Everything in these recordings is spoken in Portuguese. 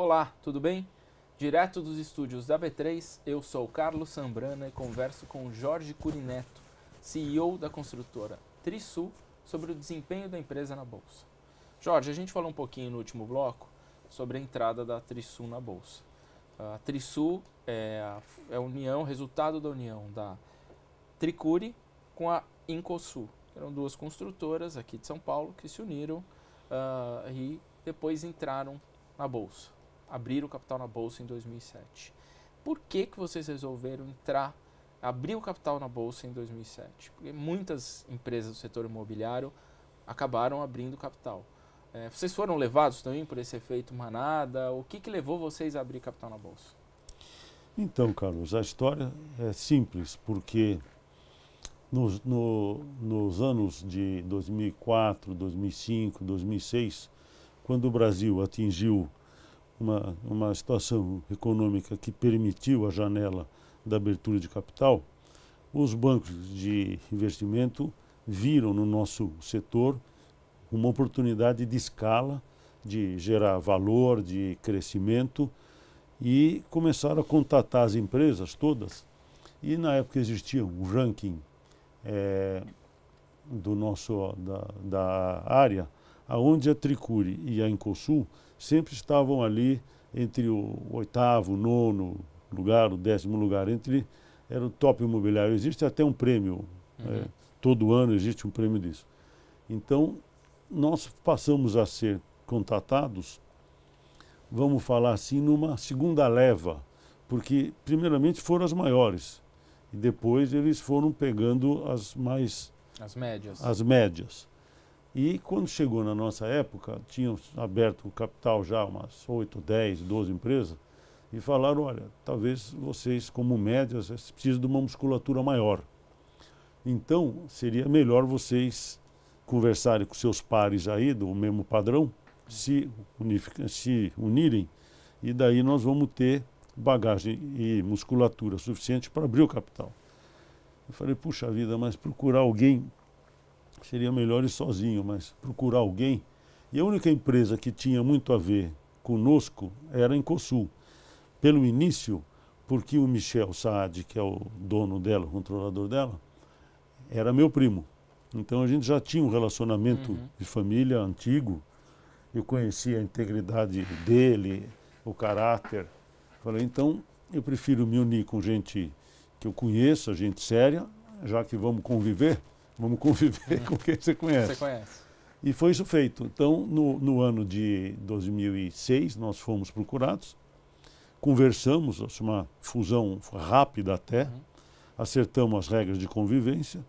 Olá, tudo bem? Direto dos estúdios da B3, eu sou Carlos Sambrana e converso com Jorge Curineto, CEO da construtora Trisul, sobre o desempenho da empresa na Bolsa. Jorge, a gente falou um pouquinho no último bloco sobre a entrada da Trisul na Bolsa. A Trisul é a união, resultado da união da Tricuri com a Incosul. Eram duas construtoras aqui de São Paulo que se uniram e depois entraram na Bolsa. Abriram o capital na Bolsa em 2007. Por que vocês resolveram abrir o capital na Bolsa em 2007? Porque muitas empresas do setor imobiliário acabaram abrindo capital. Vocês foram levados também por esse efeito manada? O que levou vocês a abrir capital na Bolsa? Então, Carlos, a história é simples, porque nos anos de 2004, 2005, 2006, quando o Brasil atingiu uma situação econômica que permitiu a janela da abertura de capital, os bancos de investimento viram no nosso setor uma oportunidade de escala, de gerar valor, de crescimento, e começaram a contatar as empresas todas. E na época existia um ranking da área, onde a Tricuri e a Incosul sempre estavam ali entre o 8º, 9º lugar, o 10º lugar, era o top imobiliário. Existe até um prêmio, todo ano existe um prêmio disso. Então, nós passamos a ser contatados, vamos falar assim, numa segunda leva, porque primeiramente foram as maiores, e depois eles foram pegando as médias. E quando chegou na nossa época, tínhamos aberto o capital já umas 8, 10, 12 empresas, e falaram, olha, talvez vocês como médias precisem de uma musculatura maior. Então, seria melhor vocês conversarem com seus pares aí, do mesmo padrão, se unirem, e daí nós vamos ter bagagem e musculatura suficiente para abrir o capital. Eu falei, puxa vida, mas procurar alguém, seria melhor ir sozinho, mas procurar alguém. E a única empresa que tinha muito a ver conosco era a Incosul. Pelo início, porque o Michel Saad, que é o dono dela, o controlador dela, era meu primo. Então a gente já tinha um relacionamento de família antigo. Eu conhecia a integridade dele, o caráter. Falei, então eu prefiro me unir com gente que eu conheço, gente séria, já que vamos conviver com quem você conhece. E foi isso feito. Então, no ano de 2006, nós fomos procurados, conversamos, uma fusão rápida até, acertamos as regras de convivência,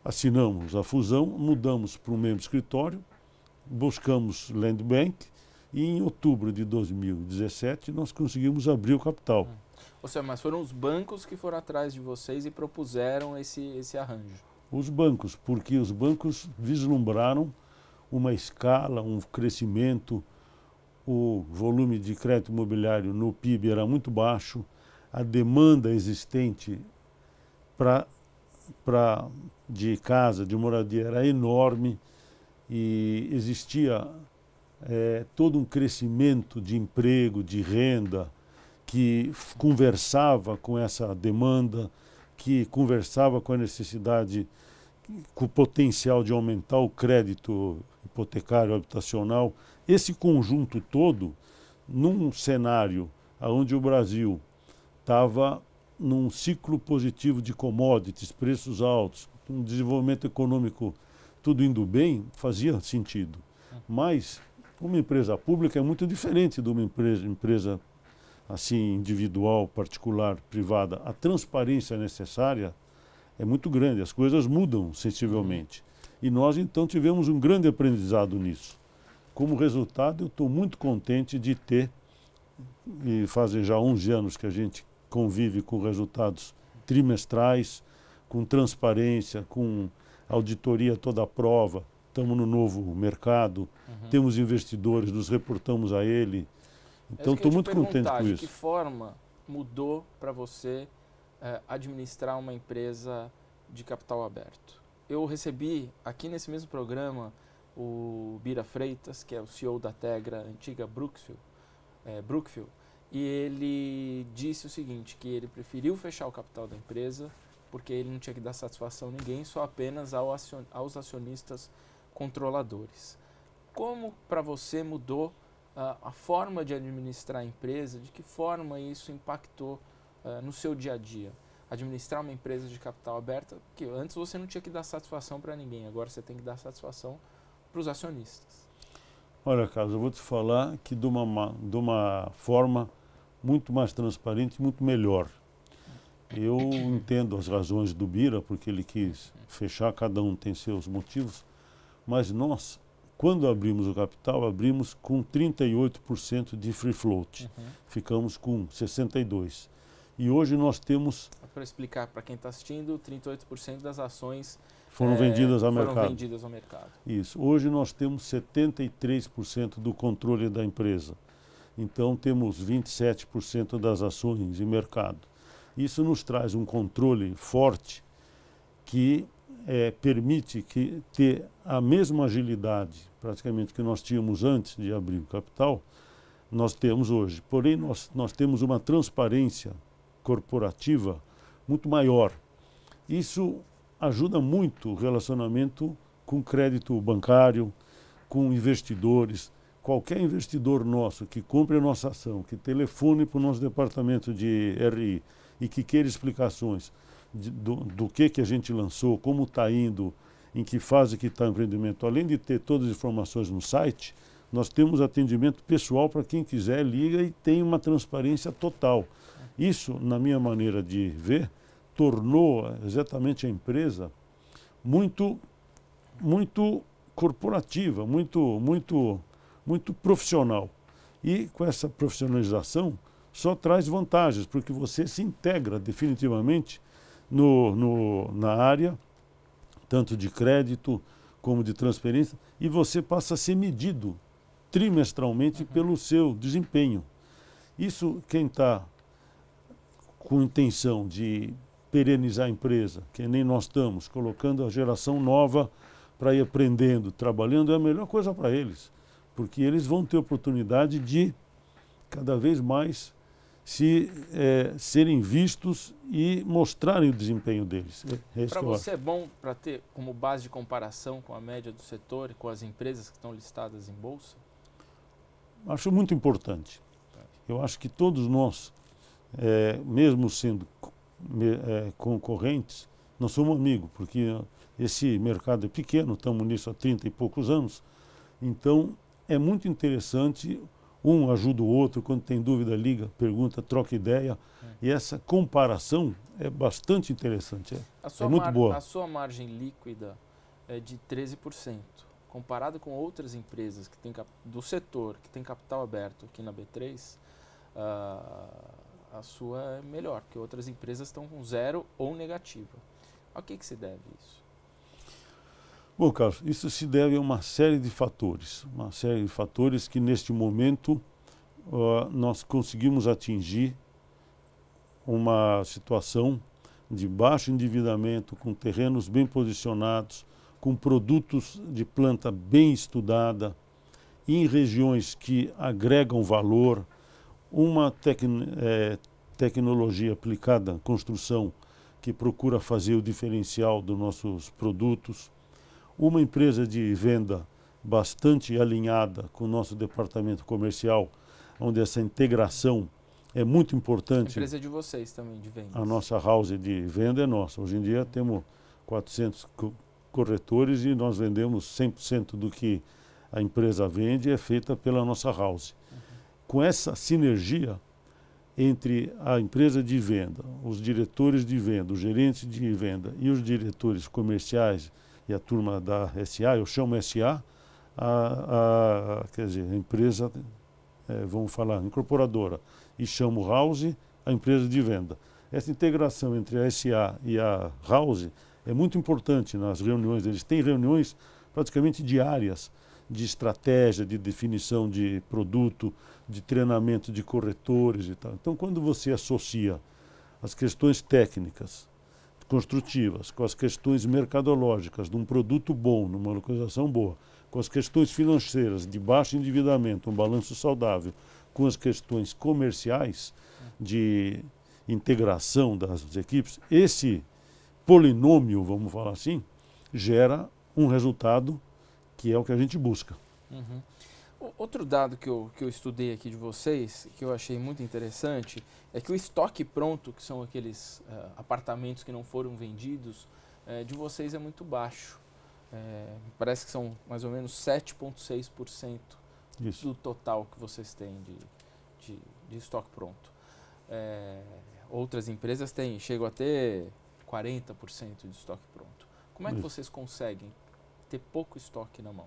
assinamos a fusão, mudamos para o mesmo escritório, buscamos land bank e em outubro de 2017 nós conseguimos abrir o capital. Ou seja, mas foram os bancos que foram atrás de vocês e propuseram esse arranjo? Os bancos, porque os bancos vislumbraram uma escala, um crescimento, o volume de crédito imobiliário no PIB era muito baixo, a demanda existente de casa, de moradia era enorme, e existia todo um crescimento de emprego, de renda, que conversava com essa demanda, que conversava com a necessidade, com o potencial de aumentar o crédito hipotecário habitacional. Esse conjunto todo, num cenário onde o Brasil estava num ciclo positivo de commodities, preços altos, um desenvolvimento econômico tudo indo bem, fazia sentido. Mas uma empresa pública é muito diferente de uma empresa assim, individual, particular, privada. A transparência necessária é muito grande, as coisas mudam sensivelmente. E nós, então, tivemos um grande aprendizado nisso. Como resultado, eu estou muito contente de ter, e fazem já 11 anos que a gente convive com resultados trimestrais, com transparência, com auditoria toda a prova, estamos no novo mercado, temos investidores, nos reportamos a ele. Então, estou muito contente com isso. De que forma mudou para você administrar uma empresa de capital aberto? Eu recebi aqui nesse mesmo programa o Bira Freitas, que é o CEO da Tegra, antiga Brookfield, Brookfield, e ele disse o seguinte, que ele preferiu fechar o capital da empresa porque ele não tinha que dar satisfação a ninguém, só apenas aos acionistas controladores. Como para você mudou a forma de administrar a empresa, de que forma isso impactou no seu dia a dia? Administrar uma empresa de capital aberta, que antes você não tinha que dar satisfação para ninguém, agora você tem que dar satisfação para os acionistas. Olha, Carlos, eu vou te falar que de uma forma muito mais transparente e muito melhor. Eu entendo as razões do Bira, porque ele quis fechar, cada um tem seus motivos, mas nós, quando abrimos o capital, abrimos com 38% de free float, ficamos com 62%. E hoje nós temos... Para explicar para quem está assistindo, 38% das ações foram vendidas ao mercado. Foram vendidas ao mercado. Isso. Hoje nós temos 73% do controle da empresa. Então temos 27% das ações em mercado. Isso nos traz um controle forte que permite ter a mesma agilidade, praticamente, que nós tínhamos antes de abrir o capital, nós temos hoje. Porém, nós temos uma transparência corporativa muito maior. Isso ajuda muito o relacionamento com crédito bancário, com investidores. Qualquer investidor nosso que compre a nossa ação, que telefone para o nosso departamento de RI e que queira explicações do que a gente lançou, como está indo, em que fase que está o empreendimento, além de ter todas as informações no site, nós temos atendimento pessoal para quem quiser, liga e tem uma transparência total. Isso, na minha maneira de ver, tornou exatamente a empresa muito corporativa, muito profissional. E com essa profissionalização só traz vantagens, porque você se integra definitivamente na área, tanto de crédito como de transferência, e você passa a ser medido trimestralmente pelo seu desempenho. Isso, quem está com intenção de perenizar a empresa, que nem nós estamos, colocando a geração nova para ir aprendendo, trabalhando, é a melhor coisa para eles, porque eles vão ter oportunidade de cada vez mais serem vistos e mostrarem o desempenho deles. Para você é bom para ter como base de comparação com a média do setor e com as empresas que estão listadas em bolsa? Acho muito importante. Eu acho que todos nós, mesmo sendo concorrentes, nós somos amigos, porque esse mercado é pequeno, estamos nisso há 30 e poucos anos, então é muito interessante, um ajuda o outro, quando tem dúvida liga, pergunta, troca ideia, e essa comparação é bastante interessante, é muito boa. A sua margem líquida é de 13%, comparado com outras empresas que tem, do setor, que tem capital aberto aqui na B3, a sua é melhor, porque outras empresas estão com zero ou negativa. A que se deve isso? Bom, Carlos, isso se deve a uma série de fatores que neste momento nós conseguimos atingir uma situação de baixo endividamento, com terrenos bem posicionados, com produtos de planta bem estudada, em regiões que agregam valor, uma tecnologia aplicada à construção que procura fazer o diferencial dos nossos produtos, uma empresa de venda bastante alinhada com o nosso departamento comercial, onde essa integração é muito importante. A empresa de vocês também, de vendas. A nossa house de venda é nossa. Hoje em dia temos 400 corretores e nós vendemos 100% do que a empresa vende é feita pela nossa house. Com essa sinergia entre a empresa de venda, os diretores de venda, os gerentes de venda e os diretores comerciais e a turma da SA, eu chamo SA, quer dizer, a empresa, vamos falar, incorporadora, e chamo house, a empresa de venda. Essa integração entre a SA e a house é muito importante nas reuniões. Eles têm reuniões praticamente diárias de estratégia, de definição de produto, de treinamento de corretores e tal. Então, quando você associa as questões técnicas, construtivas, com as questões mercadológicas de um produto bom, numa localização boa, com as questões financeiras de baixo endividamento, um balanço saudável, com as questões comerciais de integração das equipes, esse polinômio, vamos falar assim, gera um resultado que é o que a gente busca. Uhum. Outro dado que eu estudei aqui de vocês, que eu achei muito interessante, é que o estoque pronto, que são aqueles apartamentos que não foram vendidos, de vocês é muito baixo. Parece que são mais ou menos 7,6% do total que vocês têm de estoque pronto. Outras empresas chegam a ter 40% de estoque pronto. Como é que vocês conseguem ter pouco estoque na mão?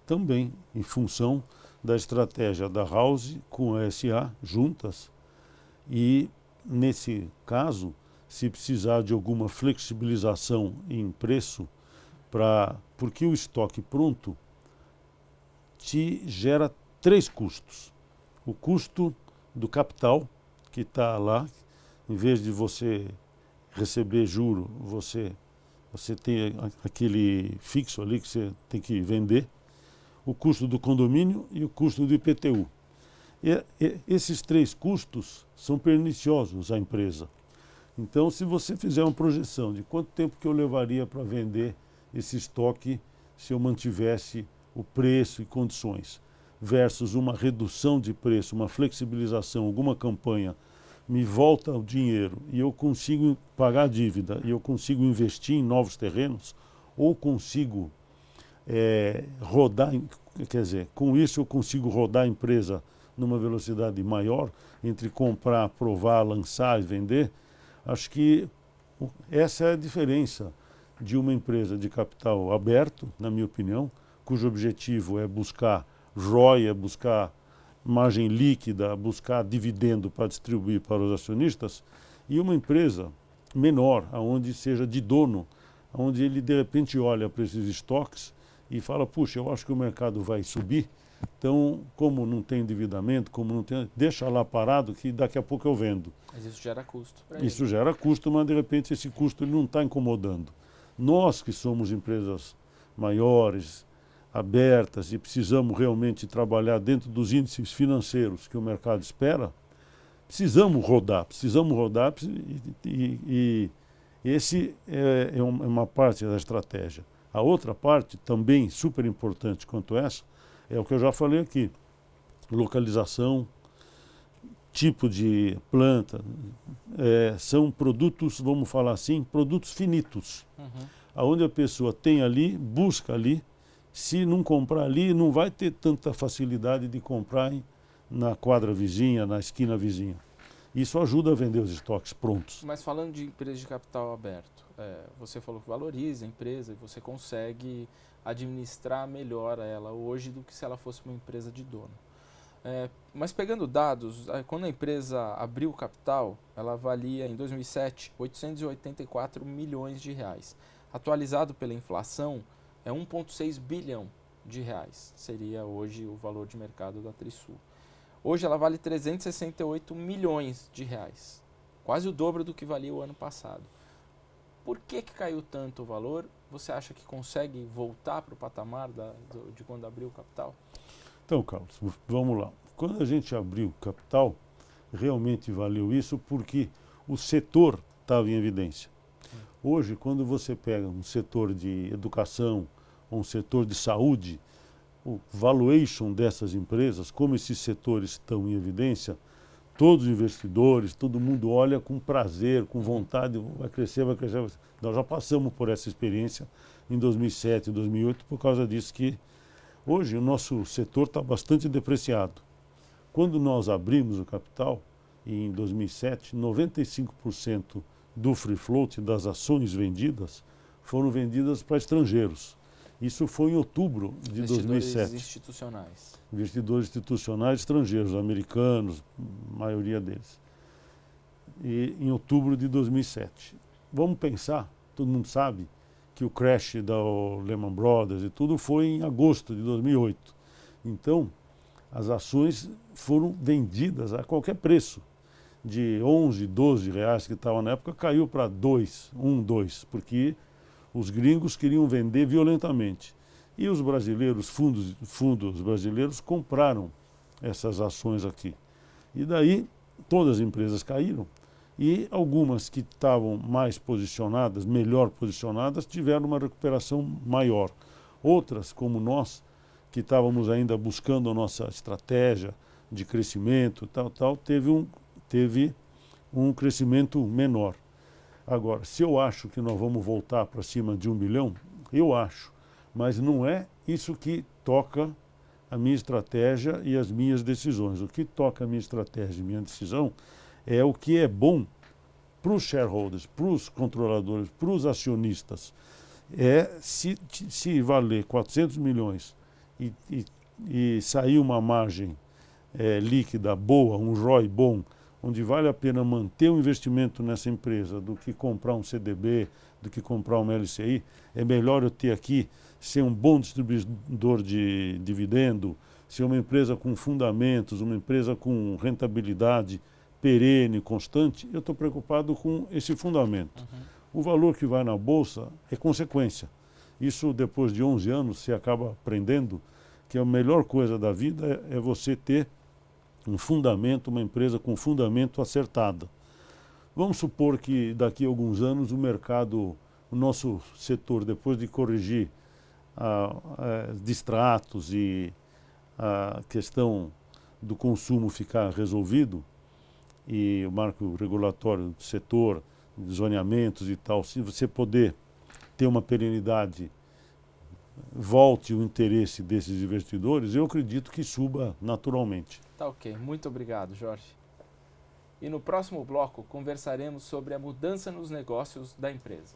Também em função da estratégia da House com a SA juntas e, nesse caso, se precisar de alguma flexibilização em preço, porque o estoque pronto te gera 3 custos. O custo do capital, que está lá, em vez de você receber juro, você tem aquele fixo ali que você tem que vender, o custo do condomínio e o custo do IPTU. Esses 3 custos são perniciosos à empresa. Então, se você fizer uma projeção de quanto tempo que eu levaria para vender esse estoque se eu mantivesse o preço e condições, versus uma redução de preço, uma flexibilização, alguma campanha, me volta o dinheiro e eu consigo pagar a dívida e eu consigo investir em novos terrenos, ou consigo rodar, quer dizer, com isso eu consigo rodar a empresa numa velocidade maior, entre comprar, provar, lançar e vender. Acho que essa é a diferença de uma empresa de capital aberto, na minha opinião, cujo objetivo é buscar ROI, buscar margem líquida, buscar dividendo para distribuir para os acionistas, e uma empresa menor, onde seja de dono, onde ele de repente olha para esses estoques e fala, puxa, eu acho que o mercado vai subir, então, como não tem endividamento, deixa lá parado que daqui a pouco eu vendo. Mas isso gera custo para Isso gera custo, mas de repente esse custo ele não está incomodando. Nós que somos empresas maiores, abertas e precisamos realmente trabalhar dentro dos índices financeiros que o mercado espera, precisamos rodar e esse é uma parte da estratégia. A outra parte, também super importante quanto essa, é o que eu já falei aqui: localização, tipo de planta, são produtos, vamos falar assim, produtos finitos. Aonde a pessoa tem ali, busca ali, se não comprar ali, não vai ter tanta facilidade de comprar na quadra vizinha, na esquina vizinha. Isso ajuda a vender os estoques prontos. Mas falando de empresa de capital aberto, você falou que valoriza a empresa e você consegue administrar melhor ela hoje do que se ela fosse uma empresa de dono. Mas pegando dados, quando a empresa abriu capital, ela valia em 2007 884 milhões de reais. Atualizado pela inflação, é 1,6 bilhão de reais. Seria hoje o valor de mercado da Trisul. Hoje ela vale 368 milhões de reais. Quase o dobro do que valia o ano passado. Por que caiu tanto o valor? Você acha que consegue voltar para o patamar de quando abriu o capital? Então, Carlos, vamos lá. Quando a gente abriu o capital, realmente valeu isso porque o setor estava em evidência. Hoje, quando você pega um setor de educação ou um setor de saúde, o valuation dessas empresas, como esses setores estão em evidência, todos os investidores, todo mundo olha com prazer, com vontade, vai crescer, vai crescer. Nós já passamos por essa experiência em 2007, 2008, por causa disso que hoje o nosso setor está bastante depreciado. Quando nós abrimos o capital, em 2007, 95% do free float, das ações vendidas, foram vendidas para estrangeiros. Isso foi em outubro de 2007. Institucionais. Investidores institucionais estrangeiros, americanos, a maioria deles. E em outubro de 2007. Vamos pensar, todo mundo sabe, que o crash da Lehman Brothers e tudo foi em agosto de 2008. Então, as ações foram vendidas a qualquer preço. De 11, 12 reais que estava na época, caiu para 2, 2, porque os gringos queriam vender violentamente. E os brasileiros, fundos brasileiros, compraram essas ações aqui. E daí todas as empresas caíram e algumas que estavam mais posicionadas, melhor posicionadas, tiveram uma recuperação maior. Outras, como nós, que estávamos ainda buscando a nossa estratégia de crescimento, teve um crescimento menor. Agora, se eu acho que nós vamos voltar para cima de 1 bilhão, eu acho, mas não é isso que toca a minha estratégia e as minhas decisões. O que toca a minha estratégia e minha decisão é o que é bom para os shareholders, para os controladores, para os acionistas. Se valer 400 milhões e sair uma margem líquida boa, um ROI bom, onde vale a pena manter o investimento nessa empresa do que comprar um CDB, do que comprar uma LCI, é melhor eu ter aqui, ser um bom distribuidor de dividendo, ser uma empresa com fundamentos, uma empresa com rentabilidade perene, constante. Eu estou preocupado com esse fundamento. O valor que vai na bolsa é consequência. Isso, depois de 11 anos, você acaba aprendendo que a melhor coisa da vida é você ter um fundamento, uma empresa com fundamento acertada. Vamos supor que daqui a alguns anos o mercado, o nosso setor, depois de corrigir distratos e a questão do consumo ficar resolvido e o marco regulatório do setor, zoneamentos e tal, se você poder ter uma perenidade, volte o interesse desses investidores, eu acredito que suba naturalmente. Tá ok, muito obrigado, Jorge. E no próximo bloco conversaremos sobre a mudança nos negócios da empresa.